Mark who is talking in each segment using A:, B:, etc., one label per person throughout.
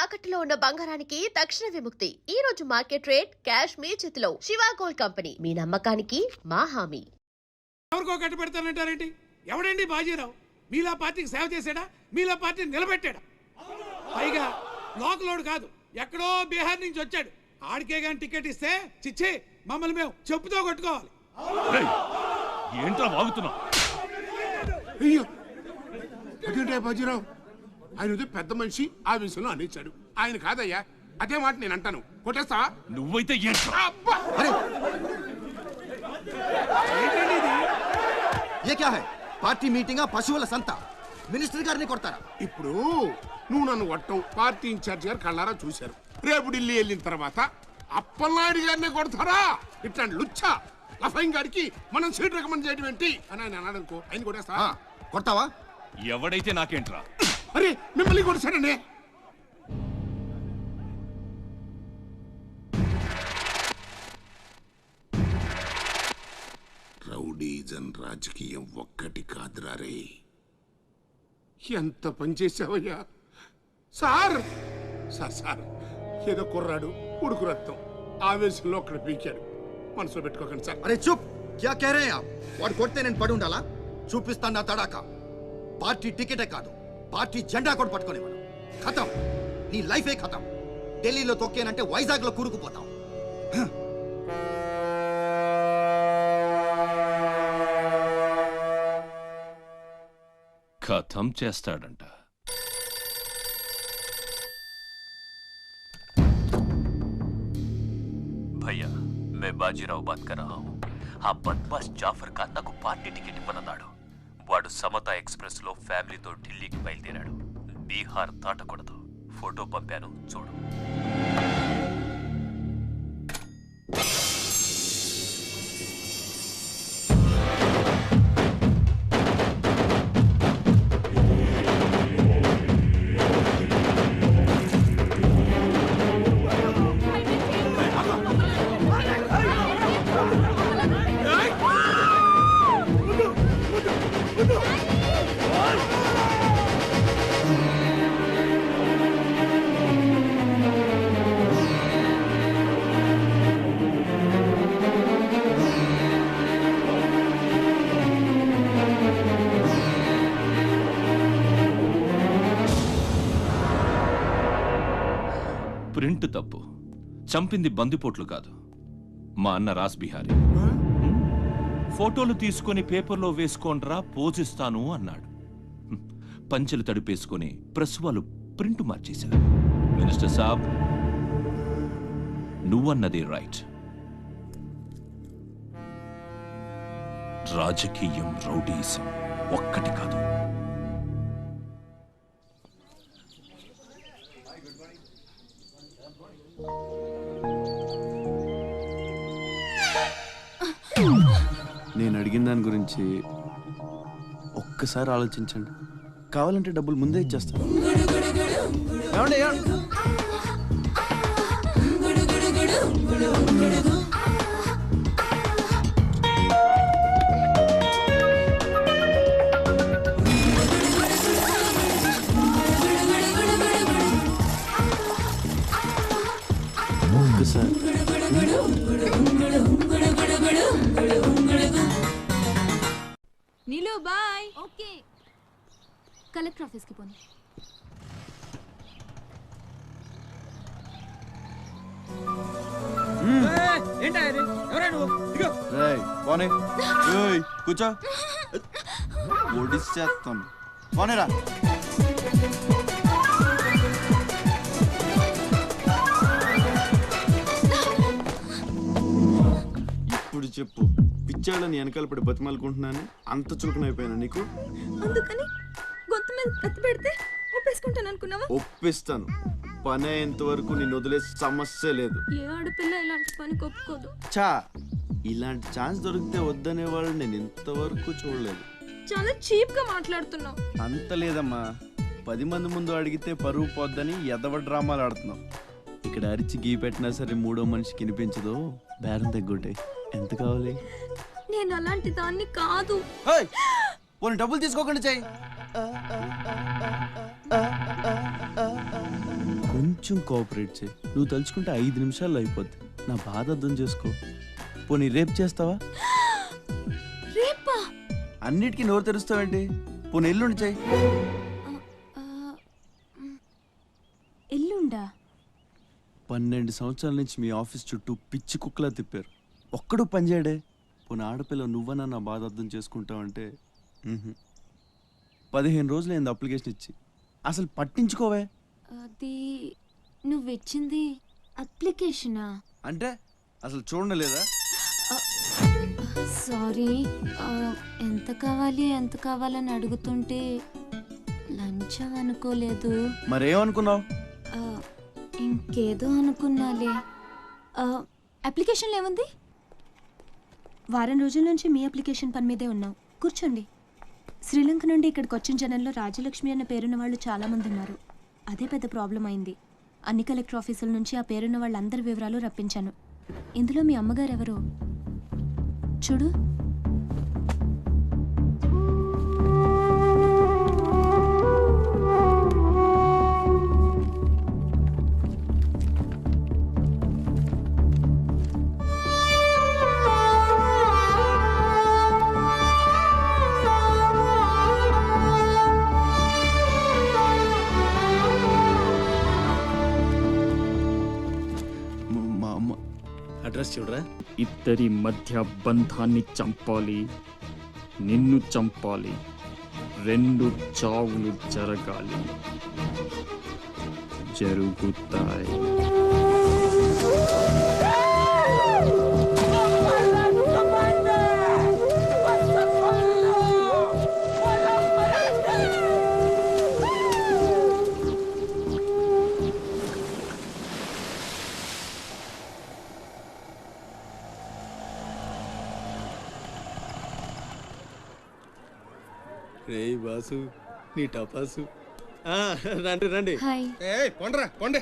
A: తాకట్టులో ఉన్న బంగారానికి తక్షణ విముక్తి. ఈ రోజు మార్కెట్ రేట్ క్యాష్ మీ చేతిలో. శివ గోల్డ్ కంపెనీ, మీ నమ్మకానికి మా హామీ.
B: ఎవరికో కట్టు పెడతానంటారేంటి? ఎవడండి బాజీరావు? మీలా పార్టీకి సేవ చేశాడా? మీలా పార్టీని నిలబెట్టాడా? పైగా లోకలోడు కాదు, ఎక్కడో బీహార్ నుంచి వచ్చాడు. ఆడికే గాని టికెట్ ఇస్తే చిచ్చే మమ్మల్ని మేము చెప్పుతో కొట్టుకోవాలి.
C: ఏంట్రా వాగుతున్నావు?
D: అయ్యో అదేంటే బాజీరావు, ఆయన పెద్ద మనిషి ఆ విషయంలో అనేచ్చాడు. ఆయన కాదయ్యా, అదే మాట నేను అంటాను. కొట్టేస్తా
C: నువ్వైతే ఏంట్రా?
E: ये क्या है? పార్టీ మీటింగ్ పశువుల సంత. మినిస్టర్ గారిని కొడతారా?
D: ఇప్పుడు నువ్వు నన్ను కొట్టం పార్టీ ఇన్ఛార్జ్ గారు కళ్ళారా చూశారు. రేపు ఢిల్లీ వెళ్ళిన తర్వాత అప్పలనాయుడు గారిని కొడతారా? ఇట్లాంటి లుచ్చా లఫైన్ గారికి మనం సీట్ రికమెండ్ చేయడం ఏంటి అని ఆయన అన్నాడు అనుకో, ఆయన కొట్టేస్తా.
E: కొడతావా?
C: ఎవడైతే నాకేంట్రా?
D: అరే మిమ్మల్ని కొడతాడండి. రౌడీజన్ రాజకీయం ఒక్కటి కాదురారే. ఎంత పనిచేసావయ్యా సార్. సార్ ఏదో కుర్రాడు ఉడుకు రక్తం ఆవేశంలో ఒక్కడ పీకాడు. మనసులో పెట్టుకోకండి సార్.
E: అరే చూప్, క్యా కహ రహే ఆప్? వాడు కొడితే నేను పడి ఉండాలా? చూపిస్తాను నా తడాక. పార్టీ టికెటే కాదు, పార్టీ జెండా కూడా పట్టుకునేవాడు. ఖతం, నీ లైఫే ఖతం. ఢిల్లీలో తొక్కేనంటే వైజాగ్ లో కూరుకుపోతాం.
C: ఖతం చేస్తాడంట.
F: भैया मैं बाजीराव बात कर रहा हूँ. ఆ బద్మాష్ జాఫర్ ఖాన్ నాకు పార్టీ టికెట్ ఇవ్వనన్నాడు. వాడు సమతా ఎక్స్ప్రెస్ లో ఫ్యామిలీతో ఢిల్లీకి బయలుదేరాడు. బీహార్ దాటకూడదు. ఫోటో పంపాను, చూడు.
C: ప్రింట్ తప్పు. చంపింది బందిపోట్లు కాదు, మా అన్న రాస్ బిహారీ. ఫోటోలు తీసుకొని పేపర్లో వేసుకోండ్రా, పోజిస్తాను అన్నాడు. పంచెలు తడిపేసుకొని ప్రెస్ వాళ్ళు ప్రింట్ మార్చేశారు. మినిస్టర్ సాబ్, నువ్వన్నది రైట్. రాజకీయం రౌడీసం ఒక్కటి కాదు.
G: నేను అడిగిన దాని గురించి ఒక్కసారి ఆలోచించండి. కావాలంటే డబ్బులు ముందే ఇచ్చేస్తాను. ఒక్కసారి
H: नीलू बाय. ओके, कलेक्टर ऑफिस की पोनी.
G: కూర్చో, ఒడిసేస్తాను. పోనేరా. ఇప్పుడు చెప్పు, పిచ్చాళ్ళని వెనకాల పడి బతిమాలుకుంటున్నాను. అంత చులకనైపోయాను నీకు.
H: అందుకని గొంతు మీద కత్తి పెడితే ఒప్పేసుకుంటాను అనుకున్నావా?
G: ఒప్పిస్తాను. పని అయ్యేంత వరకు నిన్ను వదిలే సమస్య లేదు.
H: ఏ ఆడపిల్ల ఇలాంటి పని ఒప్పుకోదు.
G: చా, ఇలాంటి ఛాన్స్ దొరికితే వద్దనే వాళ్ళు నేను ఇంతవరకు చూడలేదు.
H: చాలా చీప్ గా మాట్లాడుతున్నావు.
G: అంత లేదమ్మా, 10 మంది ముందు అడిగితే పరువు పోద్దని ఎదవ డ్రామాలు ఆడుతున్నావు. ఇక్కడ అరిచి గీ పెట్టినా సరే మూడో మనిషికి వినిపించదు. బేరం తగ్గుంటే ఎంత కావాలి?
H: నేను అలాంటి దాన్ని కాదు.
G: పోనీ డబ్బులు తీసుకోకుండా చెయ్యి. కొంచెం కోఆపరేట్ చేయి. నువ్వు తలుచుకుంటే 5 నిమిషాల్లో అయిపోద్ది. నా బాధ అర్థం చేసుకో. పోనీ రేపు చేస్తావా?
H: రేపా?
G: అన్నిటికీ నోరు తెరుస్తావేంటి? పోనీ ఎల్లుండి చేయి.
H: ఎల్లుండా?
G: 12 సంవత్సరాల నుంచి మీ ఆఫీస్ చుట్టూ పిచ్చి కుక్కలా తిప్పారు, ఒక్కడు పనిచేయడే. పోనీ ఆడపిల్ల నువ్వన్నా నా బాధ అర్థం చేసుకుంటావంటే 15 రోజులైంది అప్లికేషన్ ఇచ్చి, అసలు పట్టించుకోవే.
H: అది నువ్వు ఇచ్చింది అప్లికేషనా?
G: అంటే అసలు చూడలేదా?
H: సారీ, ఎంత కావాలని అడుగుతుంటే లంచం అనుకోలేదు.
G: మరేమనుకున్నావు?
H: ఇంకేదో అనుకున్నాలే. అప్లికేషన్లో ఏముంది? వారం రోజుల నుంచి మీ అప్లికేషన్ పని మీదే ఉన్నాం. కూర్చోండి. శ్రీలంక నుండి ఇక్కడికి వచ్చిన జనంలో రాజలక్ష్మి అన్న పేరున్న వాళ్ళు చాలామంది ఉన్నారు. అదే పెద్ద ప్రాబ్లం అయింది. అన్ని కలెక్టర్ ఆఫీసుల నుంచి ఆ పేరున్న వాళ్ళందరి వివరాలు రప్పించాను. ఇందులో మీ అమ్మగారు ఎవరో చూడు.
G: మా అమ్మ
I: అడ్రస్ చూడరా. ఇద్దరి మధ్య బంధాన్ని చంపాలి, నిన్ను చంపాలి, 2 చావులు జరగాలి, జరుగుతాయి.
J: రే బాసు, నీ టపాసు. రండి రండి.
H: హాయ్.
D: కొండ్రా కొండే.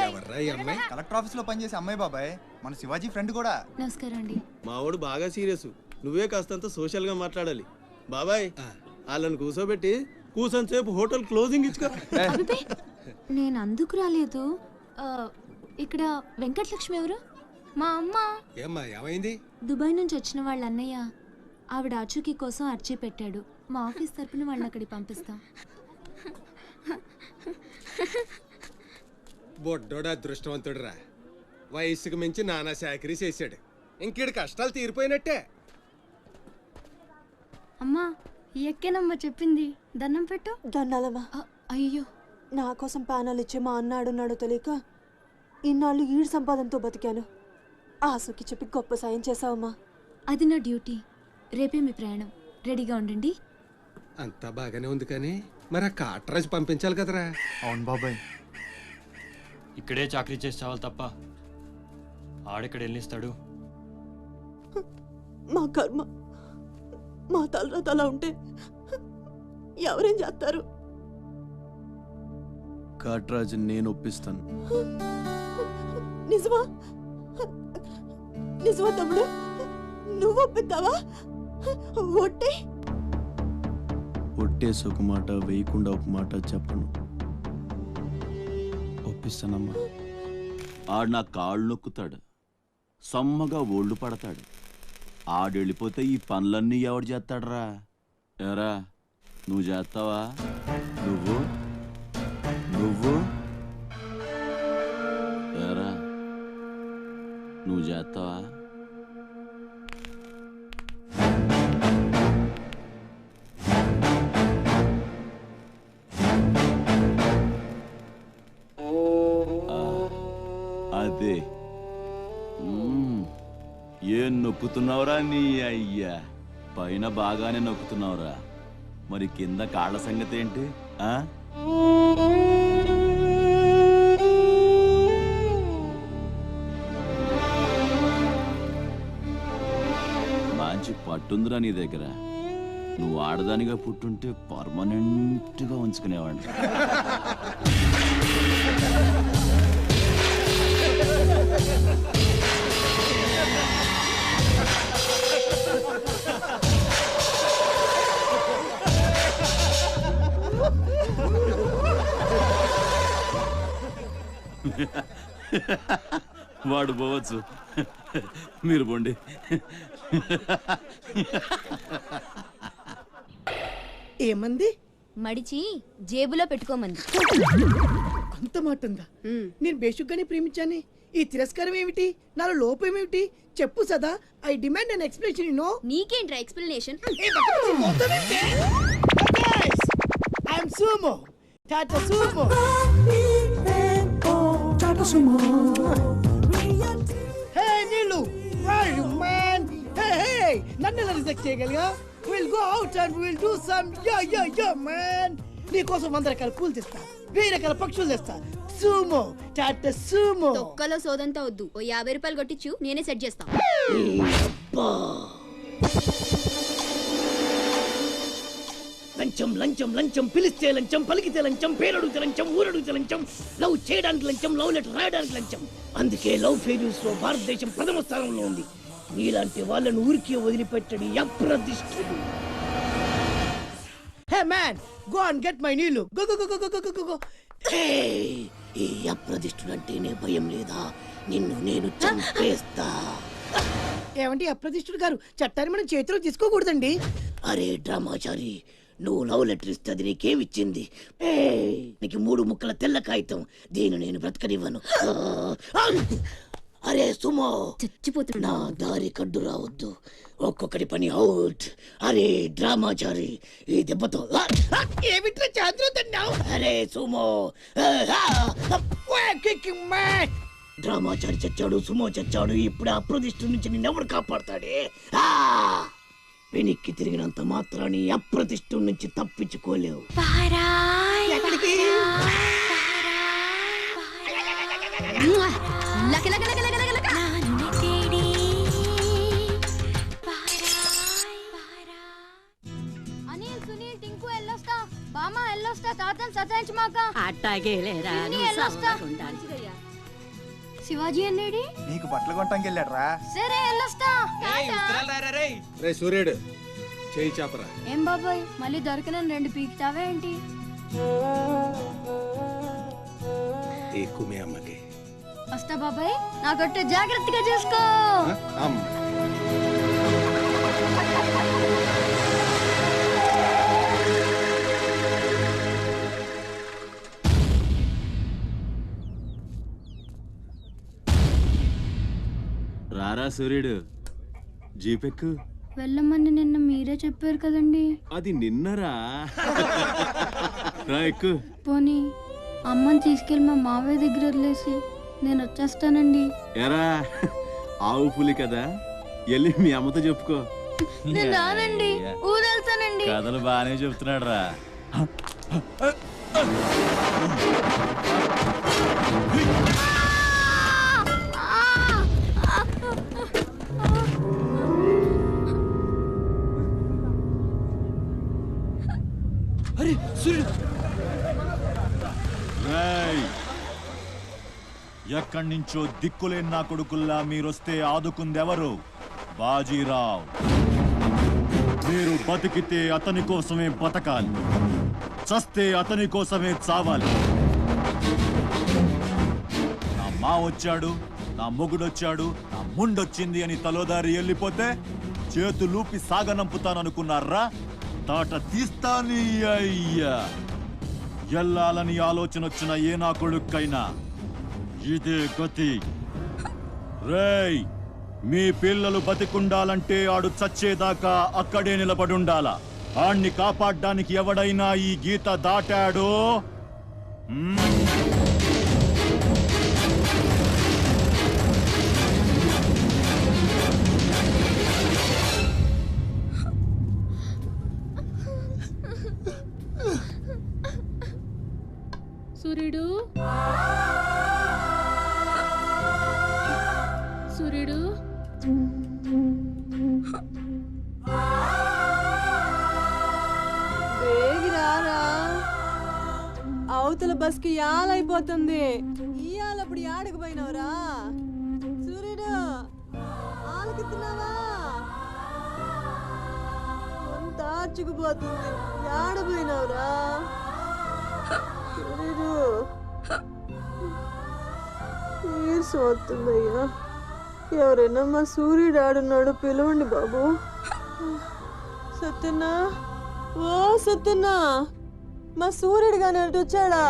D: ఎవర్రా ఈ అమ్మాయి?
E: కలెక్టర్ ఆఫీస్ లో పనిచేసే అమ్మాయి బాబాయ్, మన శివాజీ ఫ్రెండ్ కూడా.
H: నమస్కారం అండి.
J: మావాడు బాగా సీరియస్, నువ్వే కాస్తంత సోషల్ గా మాట్లాడాలి. బాబాయ్, వాళ్ళని కూర్చోబెట్టి కూర్చొని సేపు హోటల్ క్లోజింగ్ ఇచ్చుకో.
H: అబ్బే, నేను అందుకు రాలేదు. ఇక్కడ వెంకటలక్ష్మి ఎవరు? మా అమ్మ.
D: ఏమ్మా ఏమైంది?
H: దుబాయ్ నుంచి వచ్చిన వాళ్ళ అన్నయ్య ఆవిడ ఆచూకీ కోసం అర్జీ పెట్టాడు. మా ఆఫీస్ తరపున వాళ్ళని అక్కడికి పంపిస్తాం.
D: బొడ్డోడు అదృష్టవంతుడురా, వయసుకు మించి నానా చాకరీ చేశాడు. ఇంకీడు కష్టాలు తీరిపోయినట్టే.
H: అమ్మా, ఎక్కేనమ్మా చెప్పింది. దండం పెట్టు.
K: దండాలమ్మా.
H: అయ్యో,
K: నా కోసం పానాలు ఇచ్చే మా అన్న ఆడున్నాడో తెలియక ఇన్నాళ్ళు ఈడు సంపాదనతో బతికాను. ఆసుకి చెప్పి గొప్ప సాయం చేసావమ్మా.
H: అది నా డ్యూటీ. రేపే మీ ప్రయాణం. రెడీగా ఉండండి.
D: అంతా బాగానే ఉంది కానీ మరి ఆ కాట్రాజ్ పంపించాలి కదరా.
E: అవును బాబాయ్.
I: ఇక్కడే చాకరీ చేసి చావాలి తప్ప ఆడెక్కడ వెళ్ళిస్తాడు?
K: మా కర్మ, మా తలరాత అలా ఉంటే ఎవరేం చేస్తారు?
G: కాట్రాజ్ నేను ఒప్పిస్తాను.
K: నిజమా? నిజమా తమ్ముడు? నువ్వు ఒప్పిద్దావా? ఒట్టే
G: ఒట్టేసి ఒక మాట, వేయకుండా ఒక మాట చెప్పను. ఒప్పిస్తానమ్మా.
C: ఆడు నా కాళ్ళు నొక్కుతాడు, సమ్మగా ఒళ్ళు పడతాడు. ఆడెళ్ళిపోతే ఈ పనులన్నీ ఎవడు చేస్తాడరా? ఎరా, నువ్వు చేస్తావా? నువ్వు నువ్వు ఎరా, నువ్వు చేస్తావా? అదే. ఏం నొక్కుతున్నావురా నీ అయ్యా? పైన బాగానే నొక్కుతున్నావురా, మరి కింద కాళ్ళ సంగతి ఏంటి? మంచి పట్టుందిరా నీ దగ్గర. నువ్వు ఆడదానిగా పుట్టుంటే పర్మనెంట్గా ఉంచుకునేవాడిని. వాడు పోవచ్చు, మీరు పోండి.
L: ఏమంది?
H: మడిచి జేబులో పెట్టుకోమంది.
L: అంత మాట ఉందా? నేను బేషుగ్గానే ప్రేమించాను. ఈ తిరస్కారం ఏమిటి? నాలో లోపం ఏమిటి? చెప్పు సదా. I demand an explanation. No
H: నీకేంట్రా explanation?
L: I'm Sumo, Tata Sumo. Hey Neelu, where are you man? Hey, నన్ను ఎలా రిజెక్ట్ చేయగలిగా? We'll go out and we'll do some yeah man. నీకోసం 100 రకాల పూలు తెస్తా, 1000 రకాల పక్షులు తెస్తా. Sumo, Tata Sumo.
H: తొక్కలో సోదంతా వద్దు. ఓ 50 రూపాయలు కొట్టించు, నేనే సెట్ చేస్తా.
L: లంచం లంచం లంచం, పిలిస్తే లంచం, పలికితే లంచం, పేరడుగుతే లంచం, ఊరడుగుతే లంచం, లవ్ చేయడానికి లంచం, లవ్ లెటర్ రాయడానికి లంచం. అందుకే లవ్ ఫెయిల్యూర్స్ లో భారతదేశం ప్రథమ స్థానంలో ఉంది. నీలాంటి వాళ్ళను ఊరికే వదిలిపెట్టడి అప్రదిష్టుడు. Hey man, go and get my నీళ్ళు. Go go go go go go go. ఈ అప్రదిష్టుడు అంటేనే భయం లేదా? నిన్ను నేను చంపేస్తా. ఏమంటే అప్రదిష్టుడు గారు, చట్టాన్ని మనం చేతిలో తీసుకోకూడదండి. అరే డ్రామాచారి, నువ్వు లవ్ లెటర్ ఇస్తే అది నీకేమిచ్చింది? నీకు 3 ముక్కల తెల్ల కాగితం. దీన్ని నేను బ్రతకనివ్వను. అరే సుమో, చచ్చిపోతున్నా. నా దారి కడ్డు రావద్దు. ఒక్కొక్కటి పని అవుట్. అరే డ్రామాచారి, ఈ దెబ్బతో ఏమిట్రా చాద్రుతున్నావు? అరే సుమో, డ్రామాచారి చచ్చాడు, సుమో చచ్చాడు. ఇప్పుడు అప్రదిష్టు నుంచి నిన్నెవడు కాపాడతాడే? వెనక్కి తిరిగినంత మాత్రాన్ని అప్రతిష్ఠ నుంచి తప్పించుకోలేవు. ఎక్కడికి?
H: అనిల్, సునీల్, టింకు ఎల్లొస్తా. బామా ఎల్లొస్తా. తాతని సతాయించమాక.
M: అట్టాగే లేరా,
H: ఎల్లొస్తా. శివాజీ అన్నేడి?
E: నీకు బట్టలు కొనటానికి వెళ్ళాడ్రా.
H: సరే ఎల్లొస్తా.
J: రే సూర్యుడు, చేయి చాపరా.
H: ఏం బాబాయ్, మళ్ళీ దొరకనని 2 పీకుతావా ఏంటి?
J: ఎక్కువే అమ్మకి.
H: వస్తా బాబాయ్, నాకొట్టు జాగ్రత్తగా చూసుకో.
C: రారా సూర్యుడు, జీపెక్కు.
H: వెళ్ళమని నిన్న మీరే చెప్పారు కదండి.
C: అది నిన్నరా. రా ఎక్కు.
H: పోనీ అమ్మని తీసుకెళ్ళి మా మావయ్య దగ్గర వదిలేసి నేను వచ్చేస్తానండి.
C: ఎరా, ఆవు పులి కదా, వెళ్ళి మీ అమ్మతో చెప్పుకో.
H: నేను రానండి, ఊరెళ్తానండి.
C: కథలు బాగానే చెప్తున్నాడు రా.
J: అరే సూర్యుడు,
C: ఎక్కడి నుంచో దిక్కులేని నా కొడుకుల్లా మీరొస్తే ఆదుకుందెవరు? బాజీరావ్. మీరు బతికితే అతని కోసమే బతకాలి, చస్తే అతని కోసమే చావాలి. నా మా వచ్చాడు, నా మొగుడొచ్చాడు, నా ముండొచ్చింది అని తలోదారి వెళ్ళిపోతే చేతులూపి సాగనంపుతాననుకున్నారా? తాట తీస్తాని అయ్యా. ఎల్లాలని ఆలోచన వచ్చిన ఏ నా కొడుక్కైనా ఇదే గతి. రేయ్, మీ పిల్లలు బతికుండాలంటే ఆడు చచ్చేదాకా అక్కడే నిలబడుండాలా. ఆణ్ణి కాపాడ్డానికి ఎవడైనా ఈ గీత దాటాడో
H: సూర్యుడు, సూర్యుడు,
K: వేగిరారా, అవతల బస్కి యాలైపోతుంది. ఇయాలప్పుడు యాడకు పోయినవరా? సూర్యుడు, ఆలకిస్తున్నావా? అంత ఆర్చుకుపోతుంది. యాడ పోయినవరా సూర్యుడు? నీరసం వస్తుందయ్యా. ఎవరైనా మా సూర్యుడు ఆడున్నాడు, పిలవండి బాబు. సత్యన్నా, ఓ సత్యన్నా, మా సూర్యుడు కానీ అటు వచ్చాడా?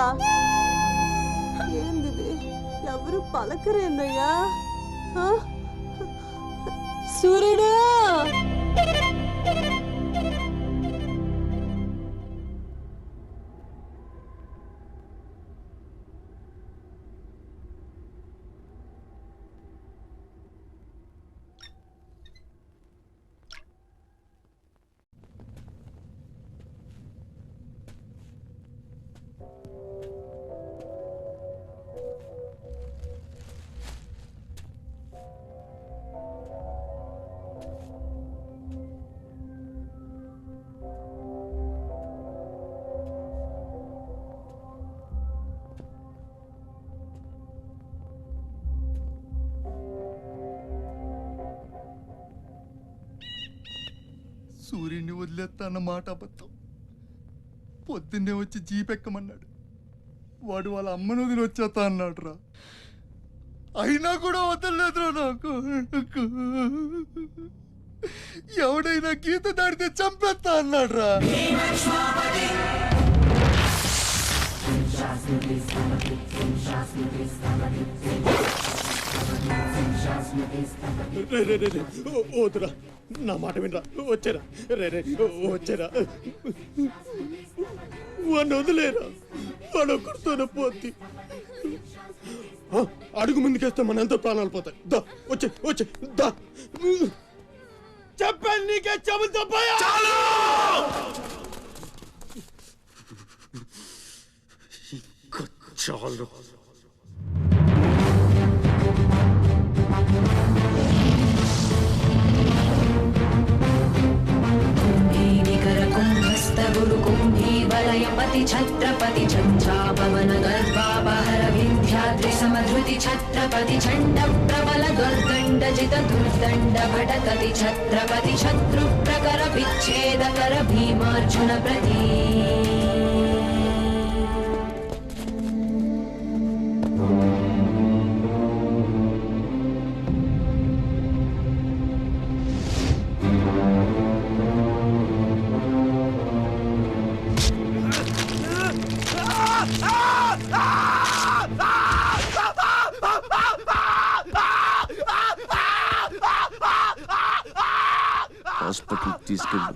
K: ఏంది ఎవరు పలకరేందయ్యా? సూర్యుడు,
M: సూర్యుడిని వదిలేస్తా అన్న మాట అబద్ధం. పొద్దున్నే వచ్చి జీప్ ఎక్కమన్నాడు. వాడు వాళ్ళ అమ్మను వదిలి వచ్చేస్తా అన్నాడు రా. అయినా కూడా వదలలేదురా నాకు. ఎవడైనా గీత దాడితే చంపేస్తా అన్నాడు రా.
J: వద్దురా, నా మాట వినరా. వచ్చారా రే, వచ్చారా. వాడిని వదిలేరా, వాడు ఒక్కడితోనే పోద్ది. అడుగు ముందుకేస్తే మన ఎంత ప్రాణాలు పోతాయి. దా వచ్చే వచ్చే దా. చెప్పాను నీకే, చెబుతా చాలు.
N: కుంభీవలయపతి ఛత్రపతి ఝంఝాపవన గర్భాపహర వింధ్యాద్రి సమధృతి ఛత్రపతి చండ ప్రబల దుర్దండ జిత దుర్దండ భటకతి ఛత్రపతి శత్రు ప్రకర విచ్ఛేదకర భీమార్జున ప్రతి.
C: హాస్పిటల్ తీసుకెళ్ళు.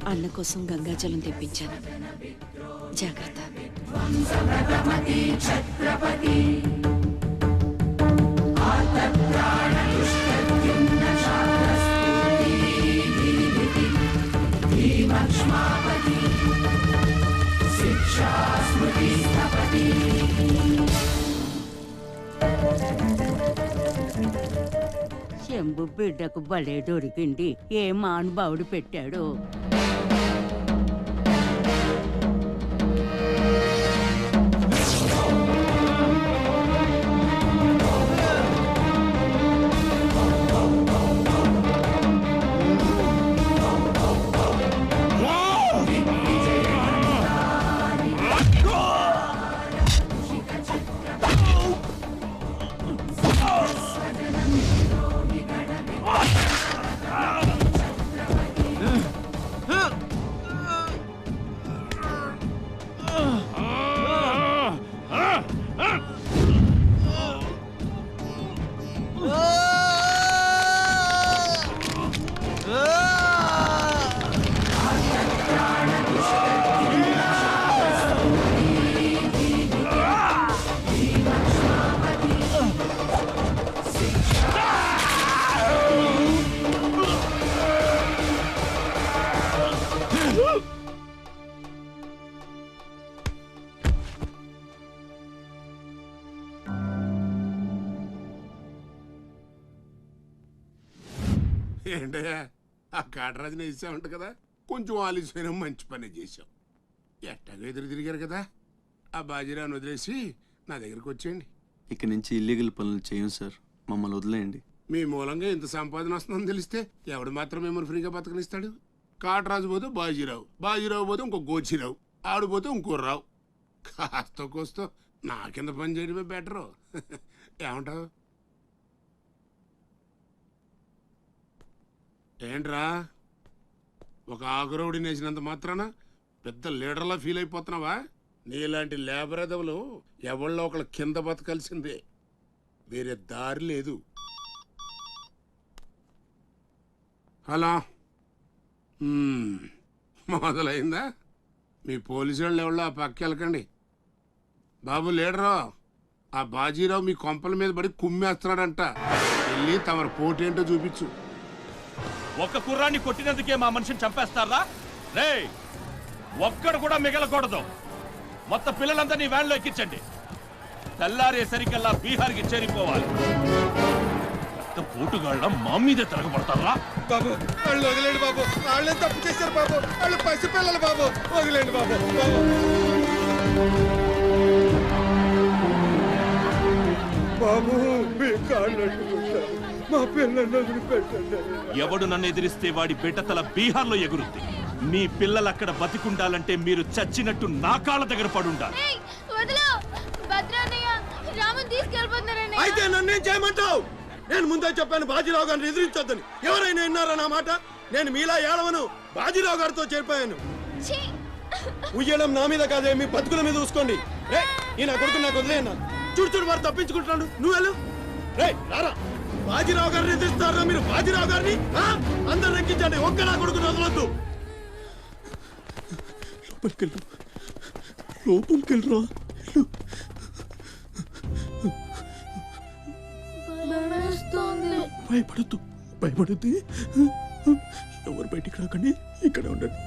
O: అన్న కోసం గంగాజలం తెప్పించాను. జాగ్రత్త.
P: శంభు బిడ్డకు భలే దొరికింది. ఏ మానుభావుడు పెట్టాడు.
D: ఏంటయ్యా ఆ కాటరాజుని వేసామంట కదా, కొంచెం ఆలస్యమైన మంచి పని చేశాం. ఎట్టాగా ఎదురు తిరిగారు కదా, ఆ బాజీరావుని వదిలేసి నా దగ్గరికి వచ్చేయండి.
G: ఇక నుంచి ఇల్లీగల్ పనులు చేయం సార్, మమ్మల్ని వదిలేయండి.
D: మీ మూలంగా ఇంత సంపాదన వస్తుందని తెలిస్తే ఎవడు మాత్రం మిమ్మల్ని ఫ్రీగా బతకనిస్తాడు? కాటరాజు పోతే బాజీరావు, బాజీరావు పోతే ఇంకో గోచిరావు, ఆడిపోతే ఇంకో రావు. కాస్త కోస్తో నా కింద పని చేయడమే బెటరు. ఏమంటావు? ఏంట్రా ఒక ఆకురవుడి నేసినంత మాత్రాన పెద్ద లీడర్లా ఫీల్ అయిపోతున్నావా? నీలాంటి లేబర్ ఎదవులు ఎవళ్ళో ఒకళ్ళ కింద బతకాల్సిందే, వేరే దారి లేదు. హలో, మొదలైందా? మీ పోలీసు వాళ్ళు ఎవరో ఆ పక్క వెళ్ళకండి. బాబు లీడరు, ఆ బాజీరావు మీ కొంపల మీద పడి కుమ్మేస్తున్నాడంట. వెళ్ళి తమరు పోటేంటో చూపించు.
F: ఒక్క కుర్రాన్ని కొట్టినందుకే మా మనిషిని చంపేస్తారా? రే, ఒక్కడు కూడా మిగలకూడదు. మొత్తం పిల్లలందరినీ వ్యాన్లో ఎక్కించండి. తెల్లారేసరికల్లా బీహార్కి చేరిపోవాలి. పోటుగాళ్ళ మా మీదే తిరగబడతారా?
J: బాబు వాళ్ళు వదిలేండి బాబు, వాళ్ళే తప్పు చేశారు బాబు, వాళ్ళు పసిపిల్లలు బాబు, వదిలేండి బాబు. బాబు మీ కాళ్ళు మా పిల్లల్ని వదిలిపెట్టండి.
F: ఎవడు నన్ను ఎదిరిస్తే వాడి బిడ్డతల బీహార్లో ఎగురుద్ది. మీ పిల్లలు అక్కడ బతికుండాలంటే మీరు చచ్చినట్టు నా కాళ్ళ దగ్గర పడుండాలి.
J: అయితే నన్నేం చేయమంటావు? నేను ముందే చెప్పాను బాజీరావు గారిని ఎదిరించొద్దని. ఎవరైనా విన్నారా నా మాట? నేను మీలా ఏడవను, బాజీరావు గారితో చేరిపోయాను. ఉయ్యడం నా మీద కాదే, మీ బతుకుల మీద చూసుకోండి. ఈ నా కొడుకు నాకు వదిలేయన్నా. చూడు చూడు వారు తప్పించుకుంటున్నాడు, నువ్వు వెళ్ళు. రే రారా, బాజీరావు గారిని ఎదిరిస్తారా మీరు? బాజీరావు గారిని అందరు ఎక్కించండి, ఒక్క నా కొడుకుని వదలొద్దు. లోపలికెళ్ళు, లోపలికెళ్ళరా. భయపడద్దు, భయపడద్దు. ఎవరు బయటికి రాకండి, ఇక్కడే ఉండండి.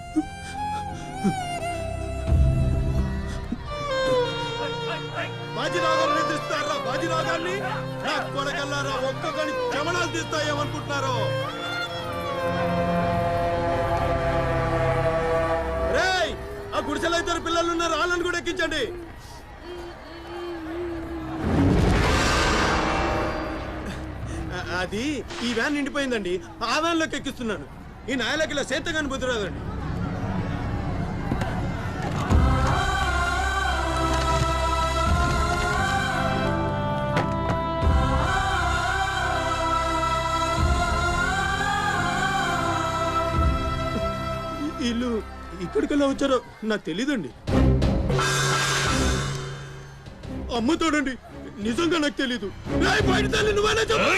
J: బాజీరావు గారిని ఎదిరిస్తారా? బాజీరావు గారిని నా కొడకల్లారా, ఒక్కొక్కని జమనాలు తీస్తాయేమనుకుంటున్నారు? రేయ్, ఆ గుడిసెలో ఇద్దరు పిల్లలు ఉన్నారు, వాళ్ళని కూడా ఎక్కించండి. అది ఈ వ్యాన్ నిండిపోయిందండి, ఆ వ్యాన్ లోకి ఎక్కిస్తున్నాను. ఈ నాయలకి ఇలా సేతగాని బుద్ధి రాదండి. వీళ్ళు ఇక్కడికెళ్ళా వచ్చారో నాకు తెలీదండి. అమ్మతోడండి, నిజంగా నాకు తెలీదు. బయట తల్లి నువ్వైనా చెప్పు.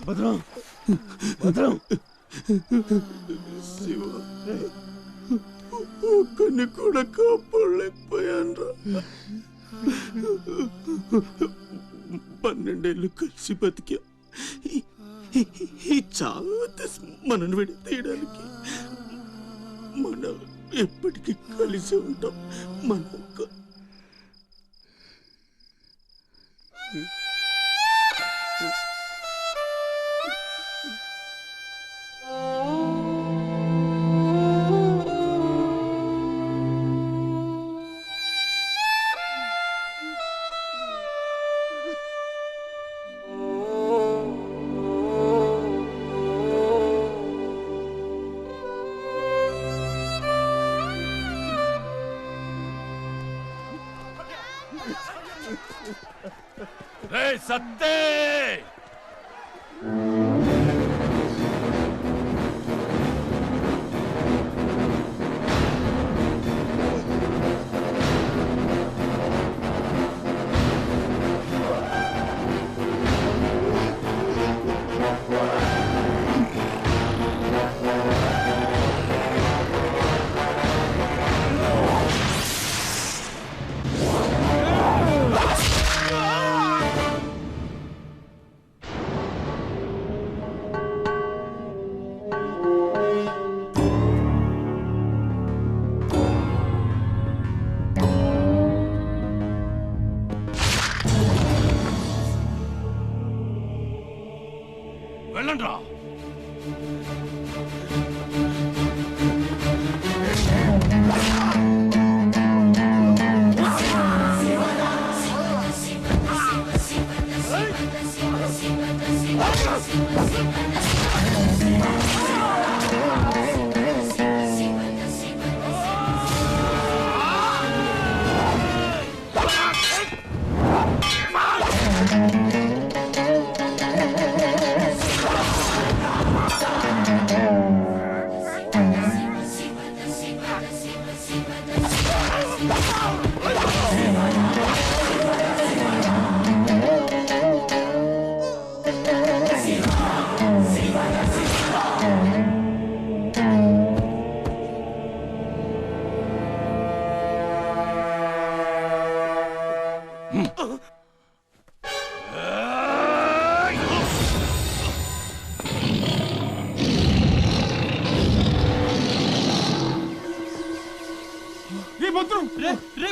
J: భద్రం భద్రం
M: శివ ఒక్కడిని కూడా కాపాడలేకపోయాను. 12 ఏళ్ళు కలిసి బతికా. ఈ చావు మనను విడి తీయడానికి మనం ఎప్పటికీ కలిసి ఉంటాం. మన
F: సత్తే వెళ్ళండ్రా.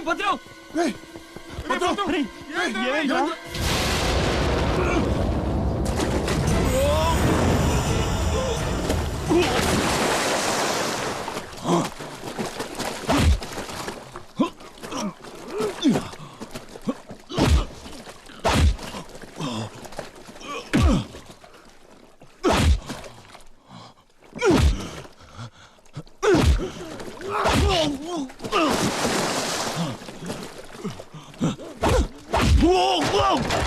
J: భద్రం
M: Whoa!